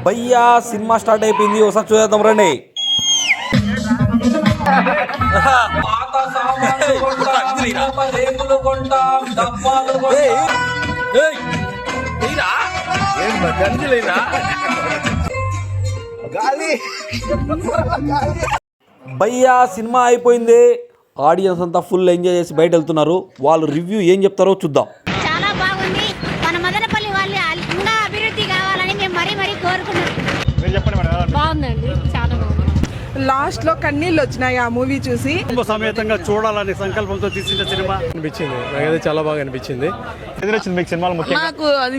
భయ్యా cinema start అయిపోయింది, ఒకసారి చూద్దాం రండి. భయ్యా సినిమా అయిపోయింది, ఆడియన్స్ అంతా ఫుల్ ఎంజాయ్ చేసి బయట వెళ్తున్నారు. వాళ్ళు రివ్యూ ఏం చెప్తారో చూద్దాం. చాలా బాగుంది. మన మదనపల్లి వాళ్ళు ఇంకా అభివృద్ధి కావాలని మేము మరీ కోరుకున్నాం. బాగుందండి, చాలా బాగుంది. లాస్ట్ లో కన్నీళ్ళు వచ్చినాయి ఆ మూవీ చూసి. సమేతంగా చూడాలనే సంకల్పంతో తీసిన సినిమా అనిపించింది. నాకైతే చాలా బాగా అనిపించింది. ఎదురొచ్చింది మీకు సినిమాలో ముఖ్యంగా? నాకు అది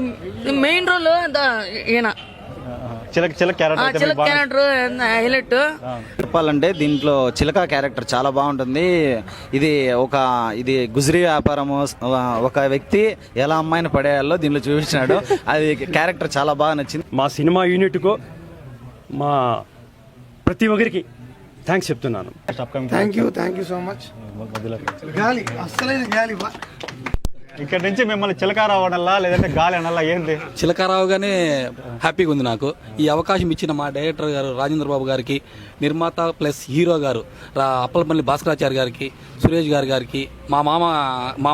మెయిన్ రోల్ ఈయన చిలక క్యారెక్టర్ హైలైట్. చెప్పాలంటే దీంట్లో చిలక క్యారెక్టర్ చాలా బాగుంటుంది. ఇది గుజరీ వ్యాపారము, ఒక వ్యక్తి ఎలా అమ్మాయిని పడేయాలో దీంట్లో చూపించినాడు. అది క్యారెక్టర్ చాలా బాగా నచ్చింది. మా సినిమా యూనిట్కు మా ప్రతి ఒక్కరికి థ్యాంక్స్ చెప్తున్నాను. Thank you so much. గాలి అస్సలైన గాలి. ఇక్కడ నుంచి మిమ్మల్ని చిలకారావు అనల్లా లేదంటే గాలి అనల్లా ఏంది? చిలకారావుగానే హ్యాపీగా ఉంది నాకు. ఈ అవకాశం ఇచ్చిన మా డైరెక్టర్ గారు రాజేంద్ర బాబు గారికి, నిర్మాత ప్లస్ హీరో గారు అప్పలపల్లి భాస్కరాచార్య గారికి, సురేష్ గారికి, మా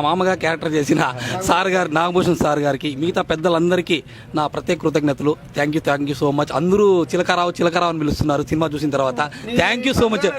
మామగా క్యారెక్టర్ చేసిన సార్ గారు నాగభూషణ్ సార్ గారికి, మిగతా పెద్దలందరికీ నా ప్రత్యేక కృతజ్ఞతలు. Thank you so much. అందరూ చిలకారావు అని పిలుస్తున్నారు సినిమా చూసిన తర్వాత. Thank you so much.